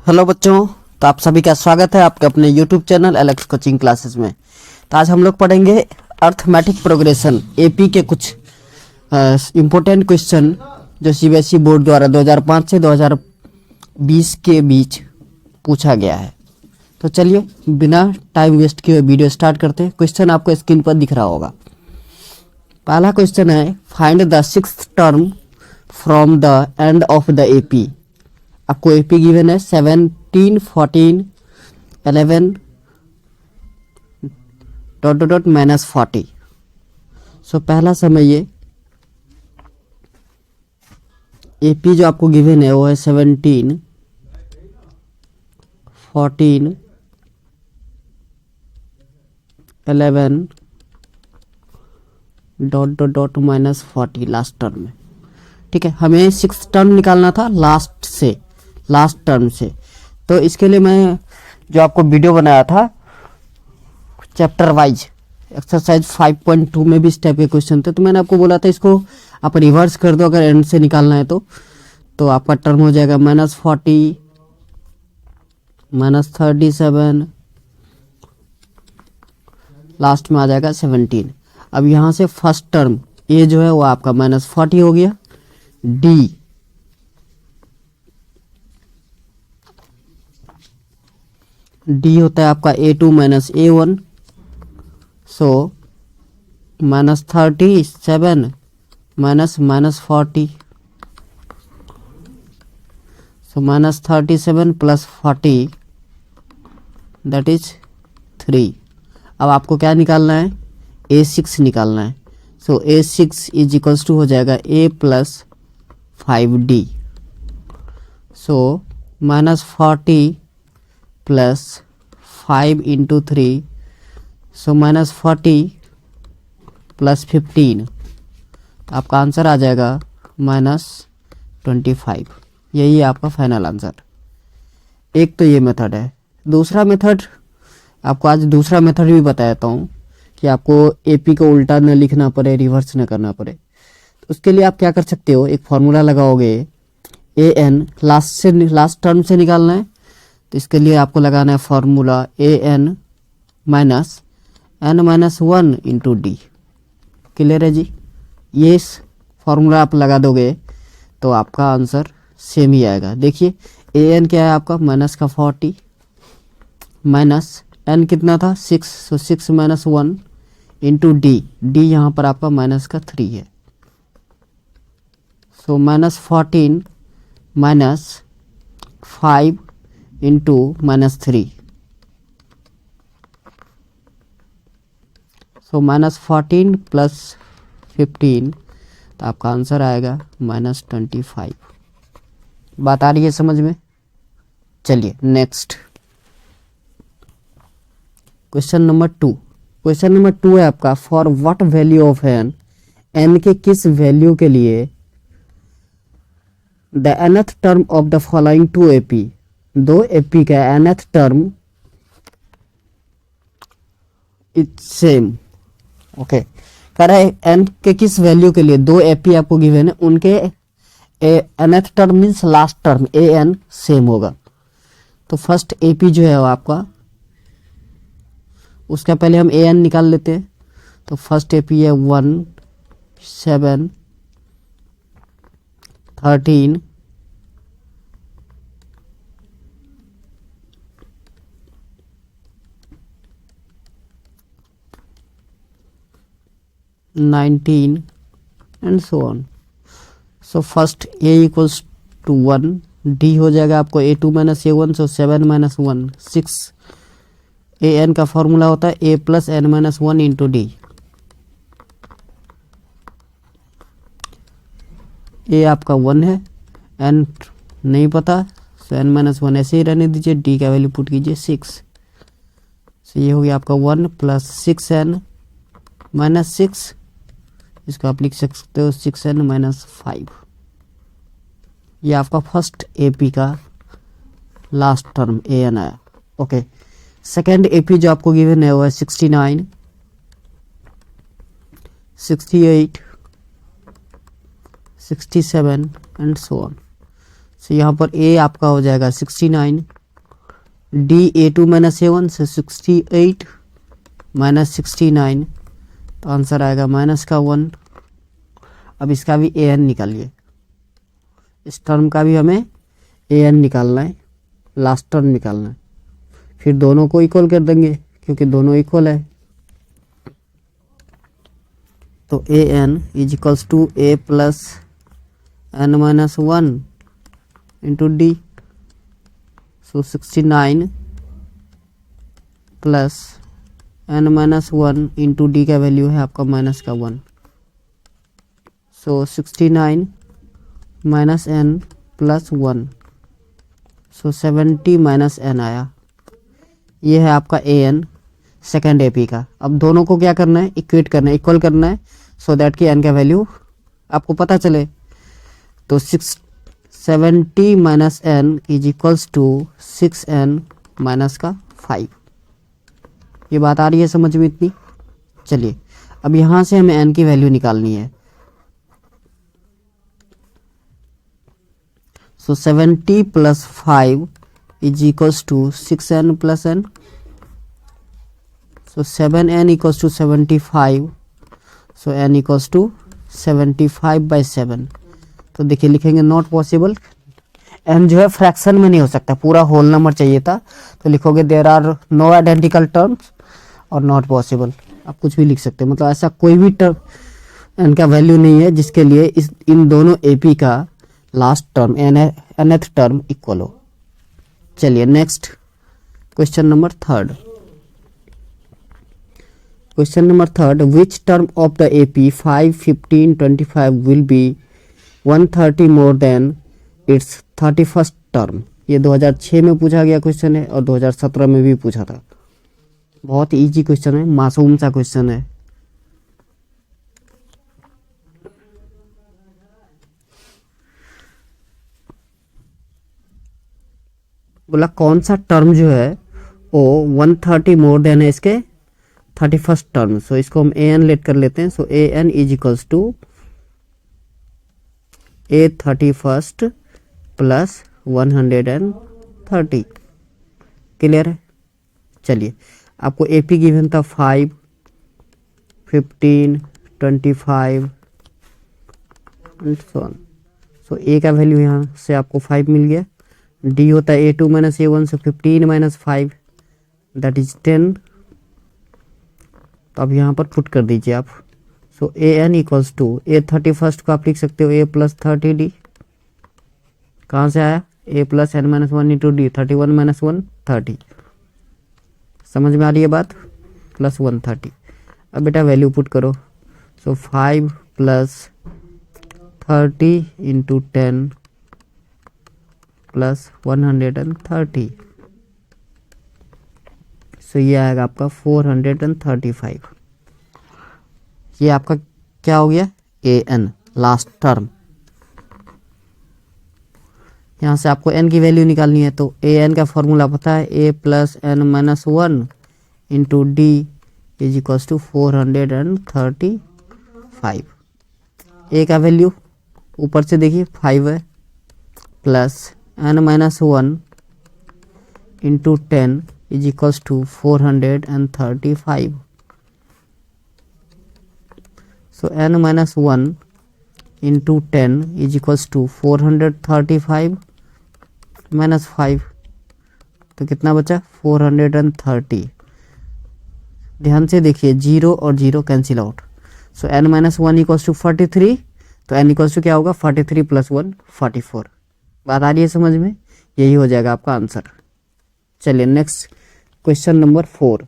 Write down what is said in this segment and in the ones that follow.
Hello बच्चों, तो आप सभी का स्वागत है आपके अपने YouTube channel Alex coaching classes में। तो आज हम लोग पढ़ेंगे अर्थमेटिक प्रोग्रेशन एपी के कुछ इम्पोर्टेंट क्वेश्चन जो सीबीएसई बोर्ड द्वारा 2005 से 2020 के बीच पूछा गया है। तो चलिए बिना टाइम वेस्ट किए वीडियो स्टार्ट करते हैं। क्वेश्चन आपको स्क्रीन पर दिख रहा होगा। पहला क्वेश्चन है, find the sixth term from the end of the AP. आपको एपी गिवन है 17, 14, 11 डॉट डॉट डॉट -40। सो पहला समझिए, एपी जो आपको गिवन है वो है 17, 14, 11 dot dot dot -40 last term में। ठीक है, हमें सिक्स टर्म निकालना था लास्ट टर्म से। तो इसके लिए मैं जो आपको वीडियो बनाया था चैप्टर वाइज एक्सरसाइज 5.2 में भी इस टाइप के क्वेश्चन थे। तो मैंने आपको बोला था इसको आप रिवर्स कर दो अगर एंड से निकालना है तो आपका टर्म हो जाएगा -40, -37, लास्ट में आ जाएगा 17। अब यहाँ से फर्स्ट टर्म ए जो है वो आपका -40 हो गया। डी होता है आपका A2 - A1। So -37 -40। So -37 + 40 that is 3। अब आपको क्या निकालना है? A6 निकालना है। सो A6 = हो जाएगा A + 5D। सो -40 + 5 × 3, सो -40 + 15, आपका आंसर आ जाएगा -25। यही है आपका फाइनल आंसर। एक तो ये मेथड है। दूसरा मेथड आपको आज दूसरा मेथड भी बताता हूँ कि आपको एपी को उल्टा न लिखना पड़े, रिवर्स न करना पड़े। तो उसके लिए आप क्या कर सकते हो, एक फॉर्मूला लगाओगे। an लास्ट टर्म से निकालना है, तो इसके लिए आपको लगाना है formula an - n - 1 × d। Clear है जी? ये फॉर्मूला आप लगा दोगे तो आपका आंसर सेम ही आएगा। देखिए an क्या है आपका -40 माइनस n कितना था 6, सो 6 - 1 × d यहाँ पर आपका -3 है। सो -14 - 5 × -3, सो -14 + 15, तो आपका आंसर आएगा -25। बात आ रही है समझ में? चलिए next question number 2। Question number 2 है आपका, for what value of n के किस वैल्यू के लिए the nth term of the following 2 AP, 2 AP का nth term it's same. Okay, कह रहा है n के किस वैल्यू के लिए 2 AP आपको गिवन है, उनके nth term means last term an same होगा। तो फर्स्ट AP जो है वो आपका, उसका पहले हम an निकाल लेते हैं। तो फर्स्ट AP है 1, 7, 13, 19 and so on. So first A = 1, D हो जाएगा आपको A2 - A1, सो 7 - 1 6। an का फॉर्मूला होता है A + n - 1 × d। A आपका 1 है, n नहीं पता, सो n - 1 ऐसे ही रहने दीजिए। d का वैल्यू पुट कीजिए 6। सो ये हो गया आपका 1 + 6n - 6, इसको आप लिख सकते हो 6n - 5। ये आपका फर्स्ट AP का लास्ट टर्म an आया। ओके, सेकेंड AP जो आपको गिवन है वो है 69, 68, 67 एंड सो ऑन। सो यहाँ पर ए आपका हो जाएगा 69, डी A2 माइनस A1 से 68 माइनस 69, तो आंसर आएगा माइनस का 1। अब इसका भी an निकालिए, इस टर्म का भी हमें an निकालना है, लास्ट टर्म निकालना है। फिर दोनों को इक्वल कर देंगे क्योंकि दोनों इक्वल है। तो an is equals to a plus n minus 1 into D. So 69 plus n minus 1 into D का वैल्यू है आपका माइनस का 1। So 69 minus n plus 1, so 70 minus n आया। ये है आपका an सेकेंड एपी का। अब दोनों को क्या करना है, इक्वेट करना है, इक्वल करना है, सो दैट कि n का वैल्यू आपको पता चले। तो 70 minus n is equals to 6n minus का 5। ये बात आ रही है समझ में इतनी? चलिए अब यहाँ से हमें n की वैल्यू निकालनी है। So 70 plus 5 is equals to 6n plus n। So 7n equals to 75, so n equals to 75 by 7। तो देखिए लिखेंगे नॉट पॉसिबल, n जो है फ्रैक्शन में नहीं हो सकता, पूरा होल नंबर चाहिए था। तो लिखोगे there are no identical terms और नॉट पॉसिबल, आप कुछ भी लिख सकते हैं। मतलब ऐसा कोई भी टर्म n का वैल्यू नहीं है जिसके लिए इन दोनों AP का last term nth term equal हो। चलिए next question number third. Question number third, which term of the AP 5, 15, 25 will be 130 more than its 31st term? ये 2006 में पूछा गया क्वेश्चन है और 2017 में भी पूछा था। बहुत इजी क्वेश्चन है, मासूम सा क्वेश्चन है। बोला कौन सा टर्म जो है वो 130 मोर देन है इसके 31st टर्म। सो इसको हम an लेट कर लेते हैं। So an is equals to a 31st plus 130। Clear है? चलिए आपको AP गिवन था 5, 15, 25 and so on. So a का वैल्यू यहाँ से आपको 5 मिल गया। d होता है A2 माइनस A1 से 15 माइनस 5 दैट इज 10। तो अब यहाँ पर पुट कर दीजिए आप। So an equals to a 31st को आप लिख सकते हो a प्लस 30d। कहाँ से आया? a plus n minus 1 into D, 31 minus 1 30। समझ में आ रही है बात? प्लस 130। अब बेटा वैल्यू पुट करो। सो 5 प्लस 30 इंटू 10 प्लस 130। सो ये आएगा आपका 435। ये आपका क्या हो गया? an last term. यहाँ से आपको n की वैल्यू निकालनी है। तो an का फॉर्मूला पता है, a plus n minus 1 into D is equals to 435। a का वैल्यू ऊपर से देखिए 5 है, plus n minus 1 into 10 is equals to 435. So n minus 1 into 10 is equals to 435 minus 5। तो कितना बचा? 430। ध्यान से देखिए 0 और 0 cancel out. So n minus 1 equals to 43। तो n इक्वल्स टू क्या होगा? 43 प्लस 1 44। बात आ रही है समझ में? यही हो जाएगा आपका आंसर। चलिए next question number 4।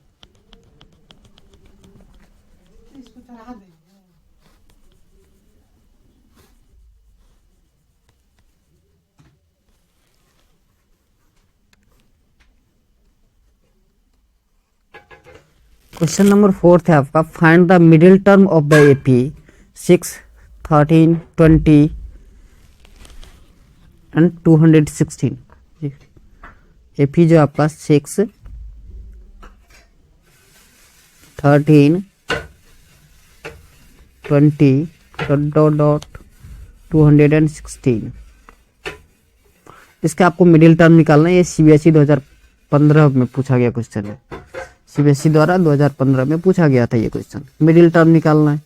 Question number 4 है आपका, find the middle term of the AP 6, 13, 20 and 216। AP जो आपका 6, 13, 20 डॉट 216, इसका आपको मिडिल टर्म निकालना है। ये CBSE 2015 में पूछा गया क्वेश्चन है, सीबीएसई द्वारा 2015 में पूछा गया था ये क्वेश्चन। मिडिल टर्म निकालना है,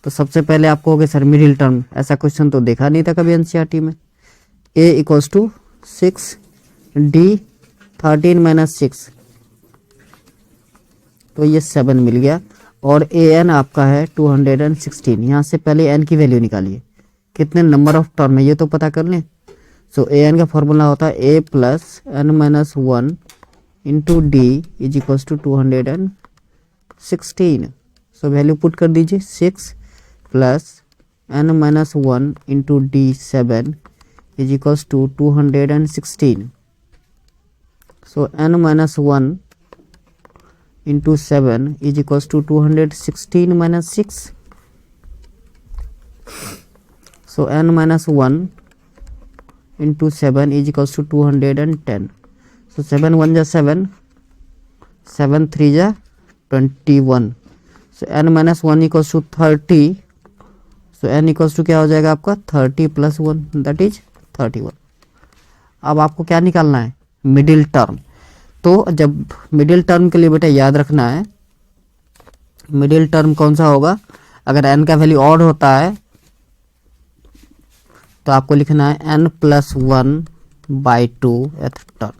तो सबसे पहले आपको हो गया सर मिडिल टर्म, ऐसा क्वेश्चन तो देखा नहीं था कभी एनसीईआरटी में। a equals to 6 d 13 minus 6, तो ये 7 मिल गया। और an आपका है 216। यहाँ से पहले n की वैल्यू निकालिए, कितने नंबर ऑफ टर्म है ये तो पता कर लें। सो an का फॉर्मूला होता है a plus n minus 1 into D is equals to 216। So value put कर दीजिए, 6 plus n minus 1 into D 7 is equals to 216। So n minus 1 into 7 is equals to 216 minus 6. So n minus 1 into 7 is equals to 210. So 7 1 ja 7, 7 3 ja 21. So n minus 1 equals to 30. So n equals to क्या हो जाएगा आपका 30 plus 1 that is 31. अब आपको क्या निकालना है, middle term. तो जब मिडिल टर्म के लिए बेटा याद रखना है, मिडिल टर्म कौन सा होगा, अगर n का वैल्यू ऑड होता है तो आपको लिखना है n plus 1/2 th term.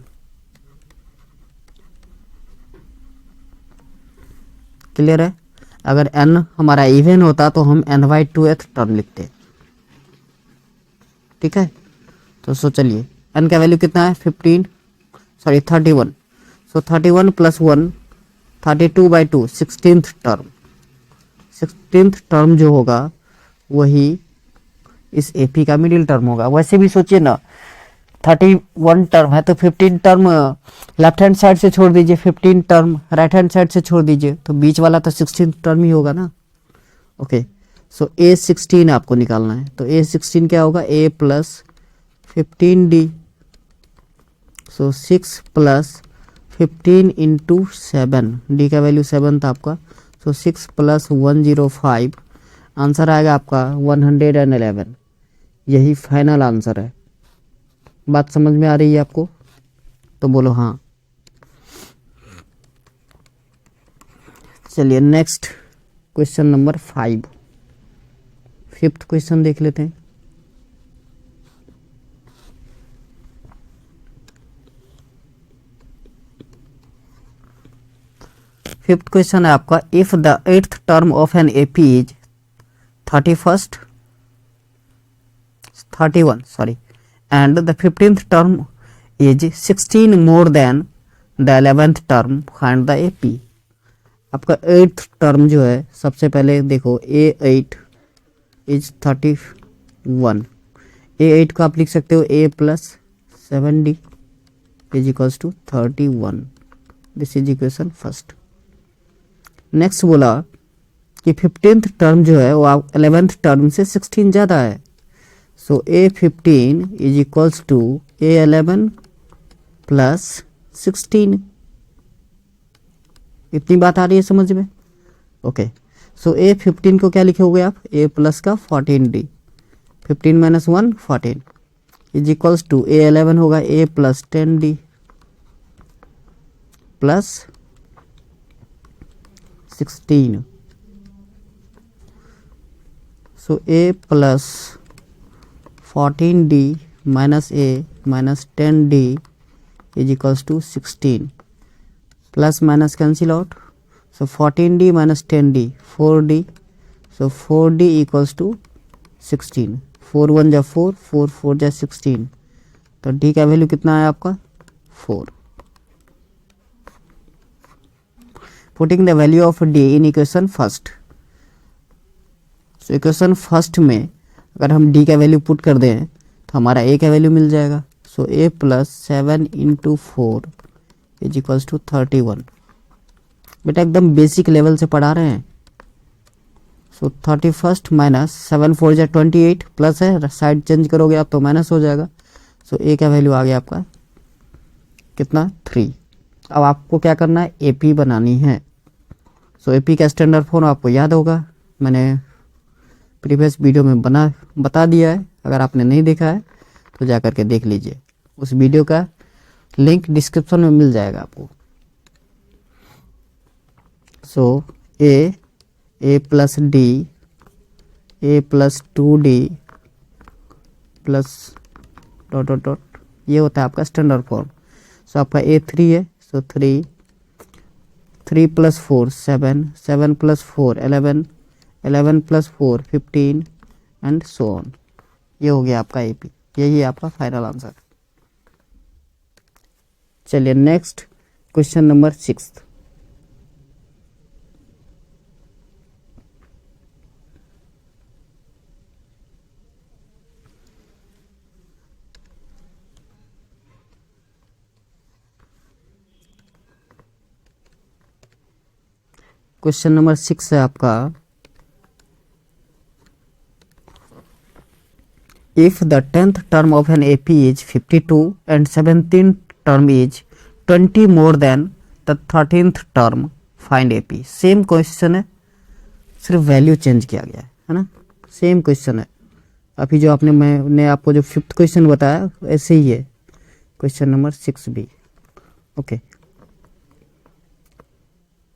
Clear है? अगर n हमारा इवन होता तो हम n/2 एथ टर्म लिखते। ठीक है, तो चलिए n का वैल्यू कितना है 31। सो 31 plus 1 32/2 16th term. 16th term जो होगा वही इस एपी का मिडिल टर्म होगा। वैसे भी सोचिए ना, 31 टर्म है तो 15 टर्म लेफ्ट हैंड साइड से छोड़ दीजिए, 15 टर्म राइट हैंड साइड से छोड़ दीजिए, तो बीच वाला तो 16th टर्म ही होगा ना। ओके, सो a16 आपको निकालना है, तो a16 क्या होगा, a plus 15d। So 6 plus 15 into 7, D का वैल्यू 7 था आपका। सो 6 प्लस 105, आंसर आएगा आपका 111। यही फाइनल आंसर है। बात समझ में आ रही है आपको? तो बोलो हाँ। चलिए next question number 5, 5th question देख लेते हैं। फिफ्थ क्वेश्चन है आपका, if the 8th term of an AP is 31 and the 15th term is 16 more than the 11th term, find the AP. आपका 8th टर्म जो है, सबसे पहले देखो a8 इज 31। a8 को आप लिख सकते हो a plus 7d is equals to 31। This is equation first. Next बोला कि 15th टर्म जो है वो 11th टर्म से 16 ज़्यादा है। So a15 is equals to a11 plus 16। इतनी बात आ रही है समझ में? ओके, सो a15 को क्या लिखोगे आप, a प्लस का 14d, 15 minus 1 14 is equals to a11 होगा a plus 10d plus 16। So a plus 14d minus a minus 10d is equals to 16। Plus minus cancel out, so 14d minus 10d 4d, so 4d equals to 16। 4 1 जा 4, 4 4 जा 16, तो d का value कितना है आपका 4। Putting the value of d in equation first. So equation first में अगर हम d का वैल्यू पुट कर दें तो हमारा a का वैल्यू मिल जाएगा। So a plus 7 into 4 is equals to 31। बेटा एकदम बेसिक लेवल से पढ़ा रहे हैं। सो 31 माइनस 7 4 जा 28 प्लस है, साइड चेंज करोगे आप तो माइनस हो जाएगा। सो a का वैल्यू आ गया आपका कितना 3। अब आपको क्या करना है, एपी बनानी है। सो एपी का स्टैंडर्ड फॉर्म आपको याद होगा, मैंने प्रीवियस वीडियो में बता दिया है। अगर आपने नहीं देखा है तो जा करके देख लीजिए उस वीडियो का लिंक डिस्क्रिप्शन में मिल जाएगा आपको। So A plus d, a plus 2d plus dot dot dot, ये होता है आपका स्टैंडर्ड फॉर्म। सो आपका A3 है, सो 3 plus 4 7, 7 plus 4 11, 11 plus 4 15 and so on. ये हो गया आपका AP, यही है आपका फाइनल आंसर। चलिए next question number 6। Question number 6 है आपका, if the 10th term of an AP is 52 and 17th term is 20 more than the 13th term, find AP। Same question है, सिर्फ वैल्यू चेंज किया गया है ना, सेम क्वेश्चन है। अभी जो मैंने आपको जो 5th क्वेश्चन बताया ऐसे ही है क्वेश्चन नंबर 6 भी। ओके,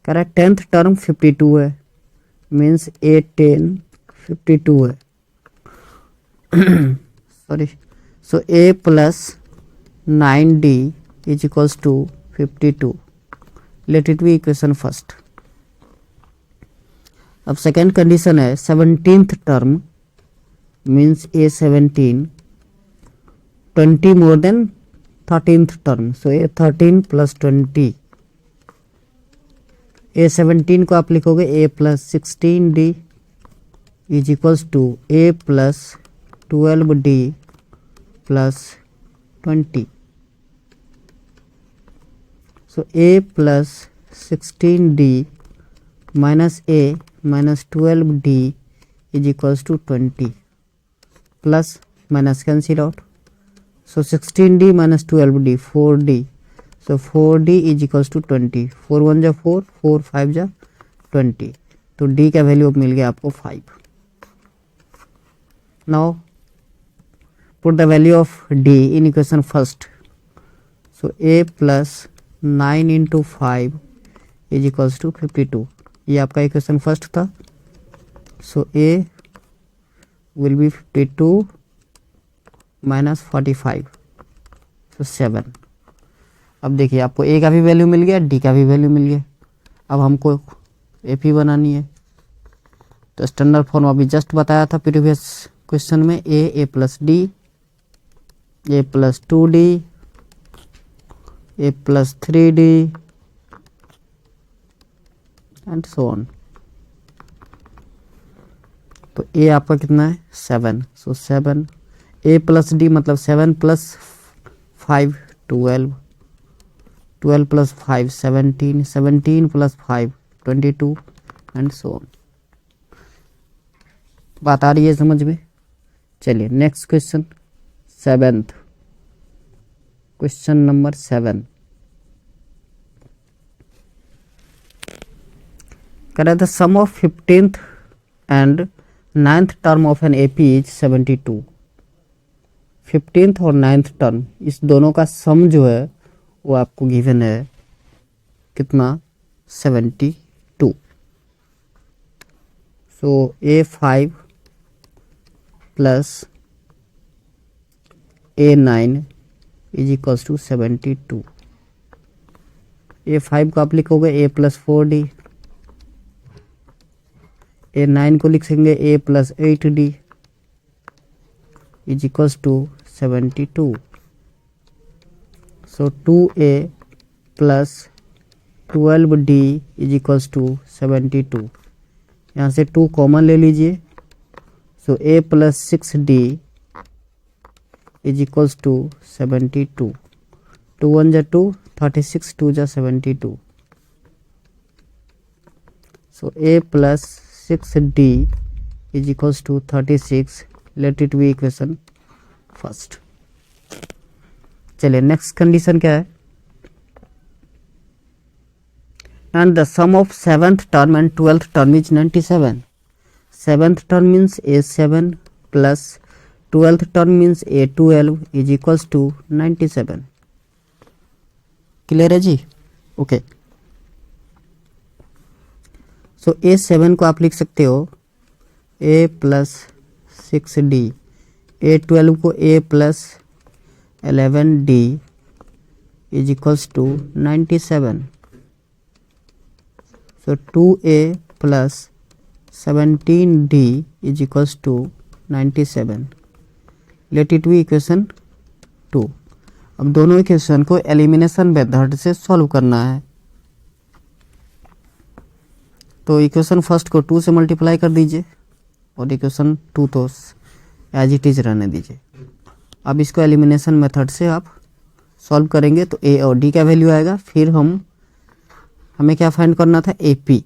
कह रहा है 10th टर्म 52 है, मीन्स A10 52 है sorry. So A plus 9D is equals to 52, let it be equation first. अब सेकेंड कंडीशन है 17th term means A17 20 more than 13th term, so A13 plus 20। A17 को आप लिखोगे A plus 16D is equals to A plus 12D plus 20। So A plus 16D minus A minus 12D is equals to 20, plus minus cancel out. So 16D minus 12D 4D, so 4D is equals to 20, 4 1 जा 4, 4 5 जा 20, तो D का value मिल गया आपको 5। Now put the value of D in equation first. So A plus 9 into 5 is equals to 52, ये आपका equation first था। So A will be 52 minus 45, so 7। अब देखिए आपको A का भी वैल्यू मिल गया, D का भी वैल्यू मिल गया। अब हमको AP बनानी है, तो स्टैंडर्ड फॉर्म अभी जस्ट बताया था प्रीवियस क्वेश्चन में, A plus D, A plus 2D, A plus 3D and so on. तो A आपका कितना है 7, सो 7 A प्लस D मतलब 7 plus 5 12, 12 plus 5 17, 17 plus 5 22 and so on. बात आ रही है समझ में? चलिए next question 7th, question number 7 कह रहा था sum of 15th and 9th term of an AP is 72। 15th और 9th टर्म इस दोनों का सम जो है वो आपको गिवन है कितना 72। So A5 plus A9 is equals to 72। A5 को आप लिखोगे A प्लस 4D, A9 को लिखेंगे A plus 8D is equals to 72। So 2A plus 12D is equals to 72। यहाँ से 2 कॉमन ले लीजिए, so A plus 6D is equals to 72। 2 1 जा 2, 36 2 जा 72। So A plus 6D is equals to 36, let it be equation first. चलिए next condition क्या है, and the sum of 7th term and 12th term is 97। 7th term means A7 plus 12th term means A12 is equals to 97। Clear है जी? Okay, सो A7 को आप लिख सकते हो A प्लस 6D, A12 को A plus 11D is equals to 97. So 2A plus 17D is equals to 97. Let it be equation 2. अब दोनों इक्वेशन को एलिमिनेशन मेथड से सॉल्व करना है। तो इक्वेशन फर्स्ट को 2 से मल्टीप्लाई कर दीजिए और इक्वेशन 2 तो एज इट इज रहने दीजिए। अब इसको एलिमिनेशन मेथड से आप सॉल्व करेंगे तो A और D का वैल्यू आएगा। फिर हमें क्या फाइंड करना था? AP,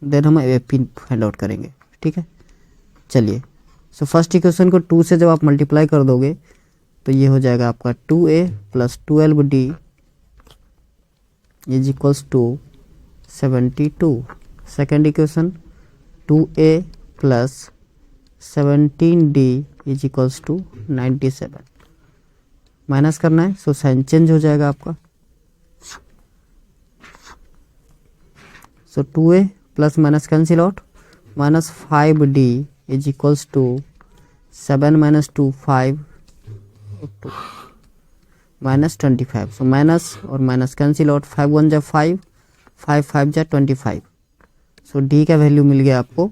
देन हम AP फाइंड आउट करेंगे। ठीक है, चलिए। सो फर्स्ट इक्वेशन को 2 से जब आप मल्टीप्लाई कर दोगे तो ये हो जाएगा आपका 2A plus 12D is equals to 72। Second equation 2A plus 17D is equals to 97। Minus करना है, सो साइन चेंज हो जाएगा आपका। So 2A plus minus cancel out, minus 5D is equals to 7 minus 2 5 minus 25। So minus और minus cancel out, 5 1 जा 5, 5 5 जा 25। सो D का value मिल गया आपको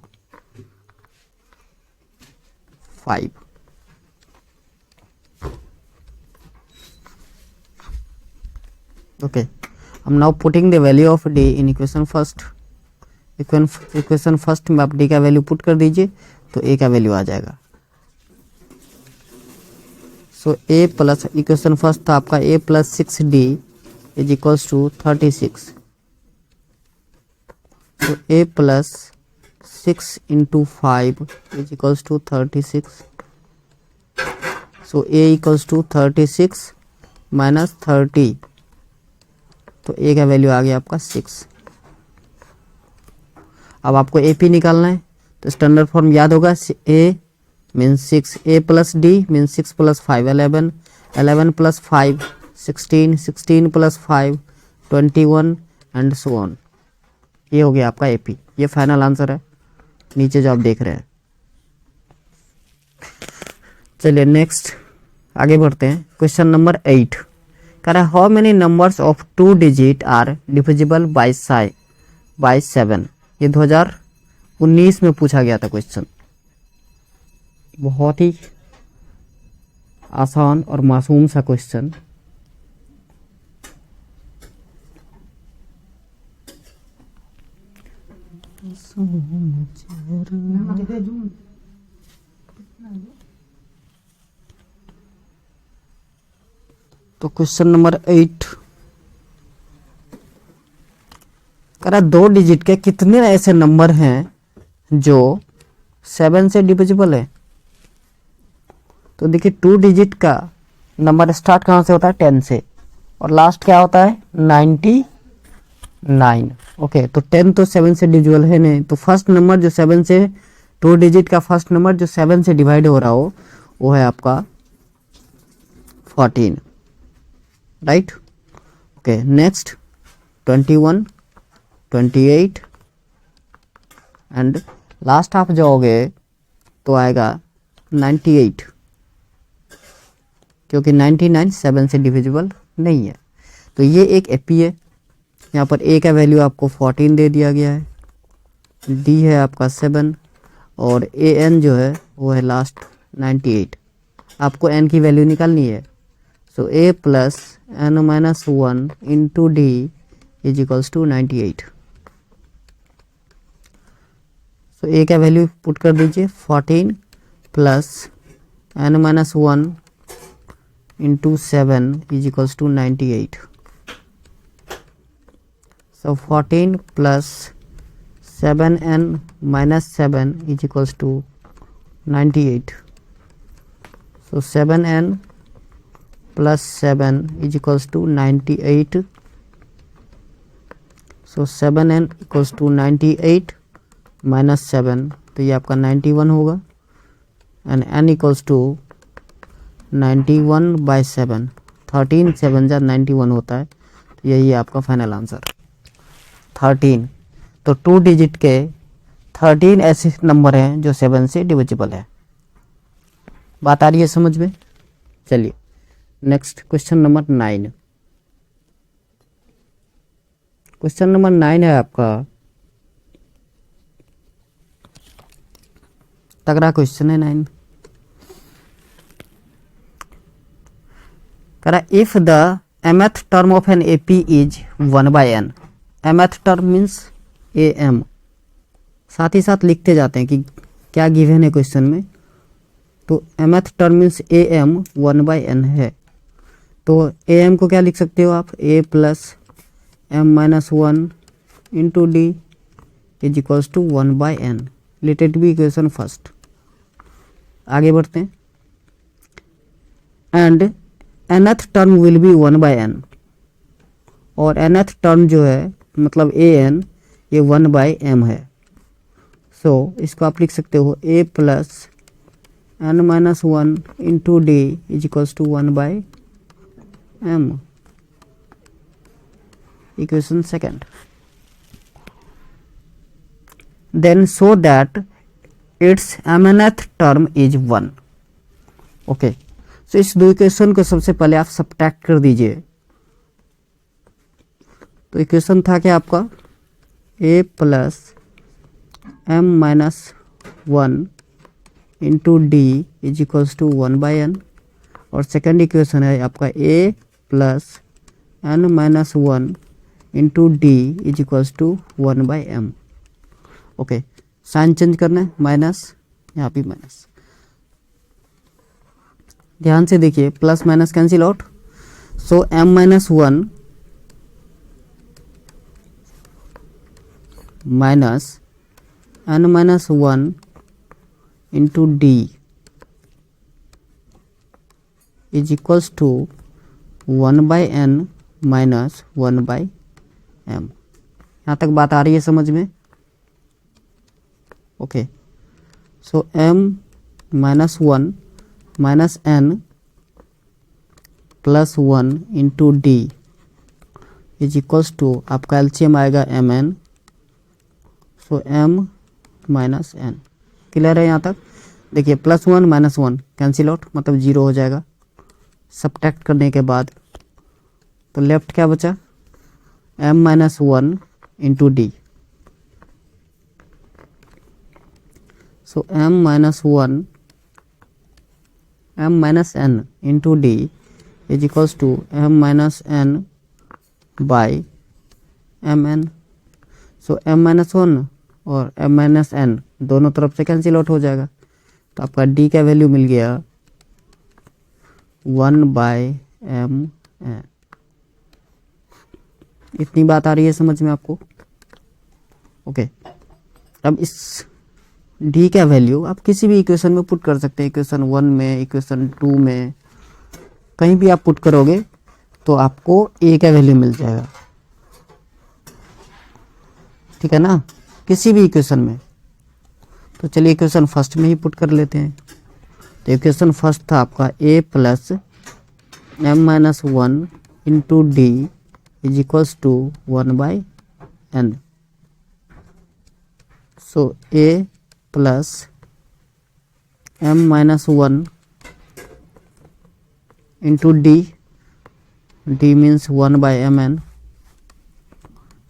5। ओके, हम now putting the value of D in equation first. Equation first में आप D का वैल्यू पुट कर दीजिए तो A का वैल्यू आ जाएगा। So A plus, equation first था आपका A plus 6D is equals to 36। तो A plus 6 into 5 is equals to 36। So A equals to 36 minus 30, तो A का वैल्यू आ गया आपका 6। अब आपको AP निकालना है तो स्टैंडर्ड फॉर्म याद होगा, A means 6, A plus D means 6 plus 5 11, 11 plus 5 16, 16 plus 5 21 and so on. ये हो गया आपका AP। ये फाइनल आंसर है नीचे जो आप देख रहे हैं। चलिए नेक्स्ट आगे बढ़ते हैं। क्वेश्चन नंबर 8 कह रहा है how many numbers of 2 digit are divisible by 7। ये 2019 में पूछा गया था क्वेश्चन। बहुत ही आसान और मासूम सा क्वेश्चन। तो क्वेश्चन नंबर 8 कह रहा 2 डिजिट के कितने ऐसे नंबर हैं जो 7 से डिविजिबल है। तो देखिए 2 डिजिट का नंबर स्टार्ट कहाँ से होता है? 10 से, और लास्ट क्या होता है? 99। ओके, तो 10 तो 7 से डिविजिबल है नहीं, तो फर्स्ट नंबर जो 7 से, 2 डिजिट का फर्स्ट नंबर जो 7 से डिवाइड हो रहा हो वो है आपका 14, right. Okay, next 21 28 and last आप जाओगे तो आएगा 98, क्योंकि 99 7 से डिविजिबल नहीं है। तो ये एक एपी है। यहाँ पर A का वैल्यू आपको 14 दे दिया गया है, D है आपका 7 और AN जो है वो है लास्ट 98। आपको N की वैल्यू निकालनी है। So A plus N minus 1 into D is equals to 98। So A का वैल्यू पुट कर दीजिए 14 plus N minus 1 into 7 is equals to 98। So 14 plus 7n minus 7 is equals to 98. So 7n plus 7 is equals to 98. So 7n equals to 98 minus 7, तो ये आपका 91 होगा, and n equals to 91 by 7 13 7 जा 91 होता है, तो यही है आपका फाइनल आंसर 13। तो 2 डिजिट के 13 ऐसे नंबर हैं जो 7 से डिविजिबल है। बात आ रही है समझ में? चलिए next question number 9। Question number 9 है आपका, तगड़ा क्वेश्चन है 9। कह रहा if the mth term of an AP is 1/n। mth term means am, साथ ही साथ लिखते जाते हैं कि क्या गिवन है क्वेश्चन में। तो mth term means am 1/n है, तो am को क्या लिख सकते हो आप, a plus m-1 into D is equals to 1/n। Let it be equation first. आगे बढ़ते हैं। And nth term will be 1/n, और nth टर्म जो है मतलब an ये 1/m है। सो इसको आप लिख सकते हो a plus n-1 into D is equals to 1/m। Equation second. Then show that it's mnth term is 1। Okay, so इस दो इक्वेशन को सबसे पहले आप सब्ट्रैक्ट कर दीजिए। तो इक्वेशन था क्या आपका, a plus m-1 into D is equals to 1/n, और सेकेंड इक्वेशन है आपका a plus n-1 into D is equals to 1/m। Okay, sign change करना है, माइनस, यहाँ भी माइनस। ध्यान से देखिए, plus minus cancel out. So m-1 minus n-1 into D is equals to 1/n minus 1/m। यहाँ तक बात आ रही है समझ में? Okay, so m-1 minus n plus 1 into D is equals to आपका एलसीएम आएगा mn, सो m माइनस n। क्लियर है यहाँ तक? देखिए प्लस 1 माइनस 1 कैंसिल आउट, मतलब 0 हो जाएगा सब्ट्रैक्ट करने के बाद। तो लेफ्ट क्या बचा, m-1 into D. So m-n into D is equals to m-n by mn। So m-1 और m-n दोनों तरफ से कैंसिल आउट हो जाएगा, तो आपका d का वैल्यू मिल गया 1/mn। इतनी बात आ रही है समझ में आपको? ओके, अब इस d का वैल्यू आप किसी भी इक्वेशन में पुट कर सकते हैं, इक्वेशन 1 में, इक्वेशन 2 में, कहीं भी आप पुट करोगे तो आपको a का वैल्यू मिल जाएगा। ठीक है ना, किसी भी इक्वेशन में। तो चलिए इक्वेशन फर्स्ट में ही पुट कर लेते हैं। तो इक्वेशन फर्स्ट था आपका a plus m-1 into D is equals to 1/n। So a plus m-1 into D means 1/mn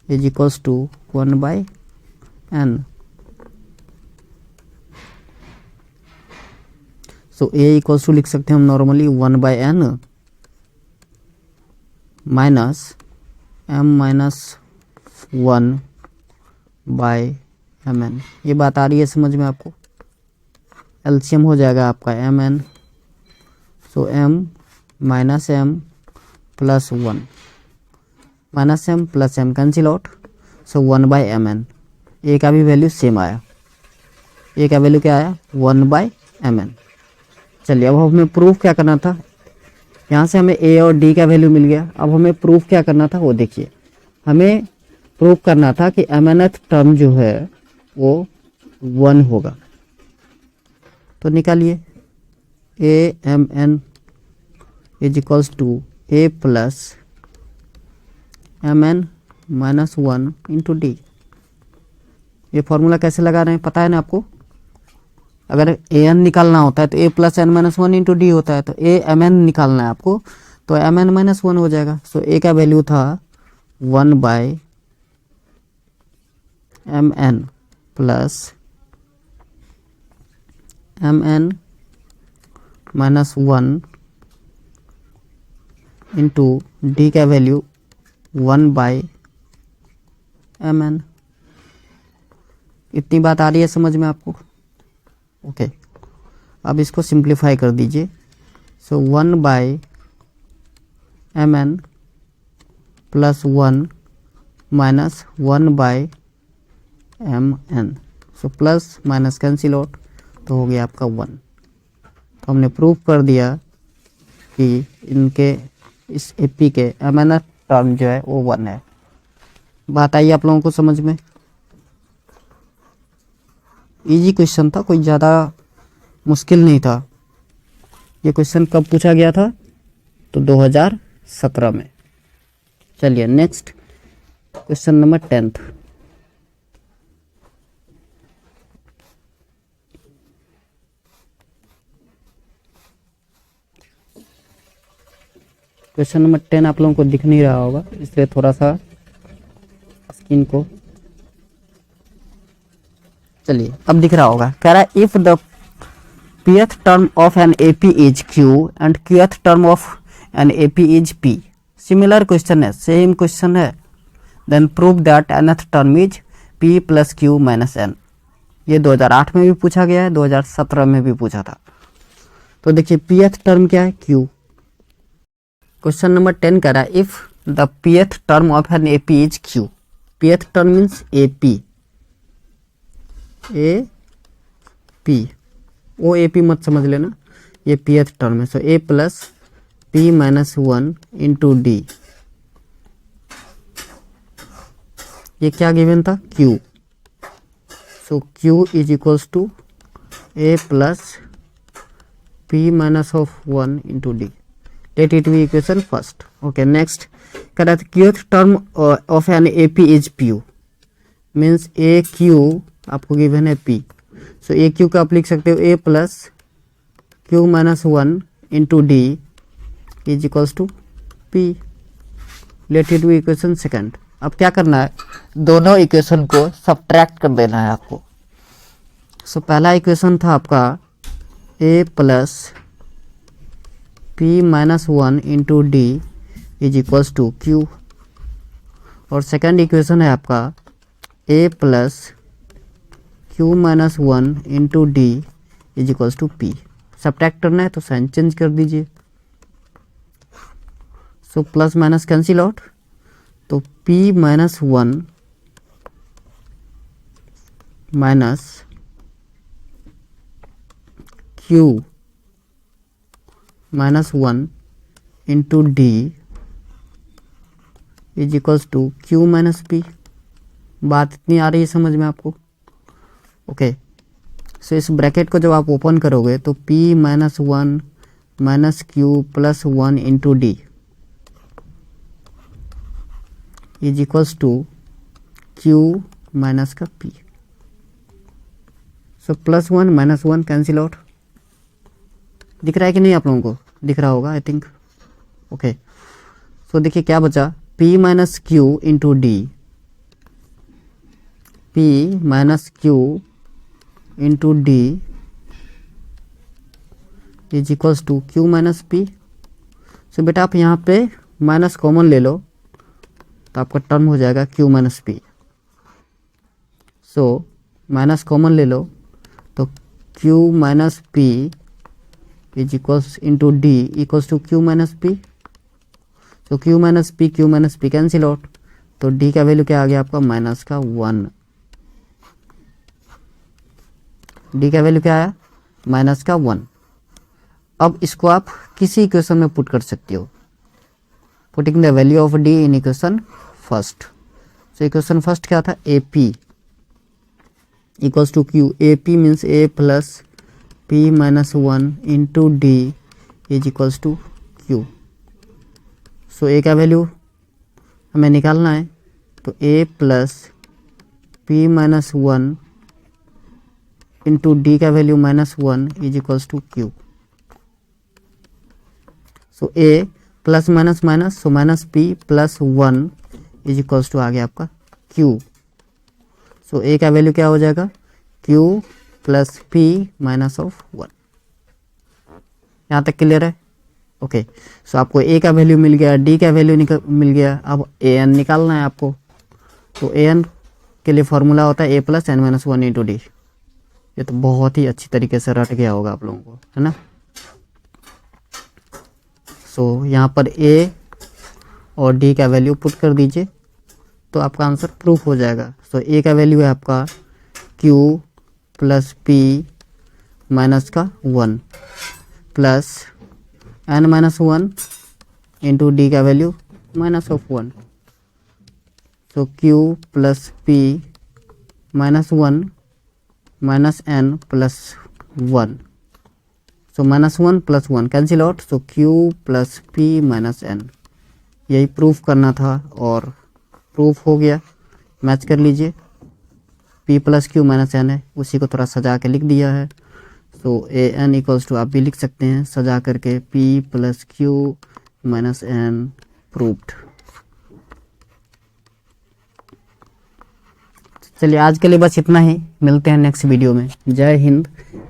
is equals to 1/n। So a equals to लिख सकते हैं हम नॉर्मली 1/n माइनस m-1/mn। ये बात आ रही है समझ में आपको? एलसीएम हो जाएगा आपका mn, so m minus m plus 1, minus m plus m cancel out, so 1/mn। a का भी वैल्यू सेम आया, a का वैल्यू क्या आया, 1/mn। चलिए अब हमें प्रूफ क्या करना था, यहाँ से हमें a और d का वैल्यू मिल गया। अब हमें प्रूफ क्या करना था वो देखिए, हमें प्रूफ करना था कि mnth टर्म जो है वो 1 होगा। तो निकालिए amn is equals to A plus M N minus one into D. ये फॉर्मूला कैसे लगा रहे हैं पता है ना आपको? अगर ए एन निकालना होता है तो ए plus N minus one into d होता है, तो ए एम एन निकालना है आपको, तो एम एन माइनस वन हो जाएगा। सो ए का वैल्यू था 1/mn plus mn minus one into D का वैल्यू 1/mn। इतनी बात आ रही है समझ में आपको? ओके, अब इसको सिंप्लीफाई कर दीजिए। सो 1/mn प्लस 1 माइनस 1/mn। सो प्लस माइनस कैंसिल आउट, तो हो गया आपका 1। तो हमने प्रूव कर दिया कि इनके इस एपी के mn टर्म जो है वो 1 है। बात आई आप लोगों को समझ में? इजी क्वेश्चन था, कोई ज़्यादा मुश्किल नहीं था। ये क्वेश्चन कब पूछा गया था? तो 2017 में। चलिए next question number 10th। Question number 10 आप लोगों को दिख नहीं रहा होगा, इसलिए थोड़ा सा स्क्रीन को, चलिए अब दिख रहा होगा। कह रहा है if the pth term of an AP is Q and qth term of an AP is P। Similar question है, सेम क्वेश्चन है। Then prove that nth term is P plus Q minus n। ये 2008 में भी पूछा गया है, 2017 में भी पूछा था। तो देखिए pth टर्म क्या है? Q। क्वेश्चन नंबर 10 कह रहा है if the pth term of an AP is Q। pth term means AP, ओ AP मत समझ लेना, ये pth टर्म है। So a plus P minus 1 into D. ये क्या गिवन था? Q। So Q is equals to a plus P minus of 1 into D. Let it be equation first. Okay, next कह रहा था qth term of an AP is P means A Q आपको given है P। सो A Q का आप लिख सकते हो a plus Q minus 1 into D is equals to P। Let it be equation second. अब क्या करना है? दोनों इक्वेशन को सब्ट्रैक्ट कर देना है आपको। सो पहला इक्वेशन था आपका a plus P minus 1 into D is equals to Q, और सेकंड इक्वेशन है आपका a plus Q minus 1 into D is equals to P। Subtract करना है तो साइन चेंज कर दीजिए। So plus minus cancel out, तो P minus 1 minus Q minus 1 into D is equals to Q minus P। बात इतनी आ रही है समझ में आपको? ओके, सो इस ब्रैकेट को जब आप ओपन करोगे तो P minus 1 minus Q plus 1 into D is equals to Q minus का P। So plus 1 minus 1 cancel out. दिख रहा है कि नहीं आप लोगों को? दिख रहा होगा आई थिंक। ओके, सो देखिए क्या बचा? P minus Q into D, P minus Q into D is equals to Q minus P। So बेटा आप यहाँ पे माइनस कॉमन ले लो तो आपका टर्म हो जाएगा Q minus P। So minus common ले लो तो Q minus P is equals into D equals to Q minus P। तो Q minus P cancel out, तो D का वैल्यू क्या आ गया आपका? माइनस का 1। D का वैल्यू क्या आया? माइनस का 1। अब इसको आप किसी इक्वेशन में पुट कर सकते हो, putting the value of D in equation first. So equation first क्या था? AP equals to Q। AP means A plus P minus 1 into D is equals to Q। So A का value हमें निकालना है, तो ए plus P minus 1 into D का value -1 is equals to Q. So A plus minus minus, so minus P plus 1 is equals to आ गया आपका Q. So A का value क्या हो जाएगा, Q plus P minus of 1। यहाँ तक clear है? ओके। सो आपको ए का वैल्यू मिल गया, डी का वैल्यू मिल गया। अब ए एन निकालना है आपको, तो ए एन के लिए फॉर्मूला होता है A plus N minus 1 into D. ये तो बहुत ही अच्छी तरीके से रट गया होगा आप लोगों को, है ना। सो यहाँ पर ए और डी का वैल्यू पुट कर दीजिए, तो आपका आंसर प्रूफ हो जाएगा। सो ए का वैल्यू है आपका क्यू प्लस पी माइनस का 1 plus N minus 1 into D का value minus of 1। So Q plus P minus 1 minus N plus 1। So -1 + 1 cancel out, so Q plus P minus N. यही proof करना था और proof हो गया। Match कर लीजिए, p plus Q minus n है, उसी को थोड़ा सजा के लिख दिया है। So A N equals to आप भी लिख सकते हैं सजा करके p plus Q minus n proved. चलिए आज के लिए बस इतना ही, मिलते हैं नेक्स्ट वीडियो में। जय हिंद,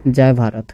जय भारत।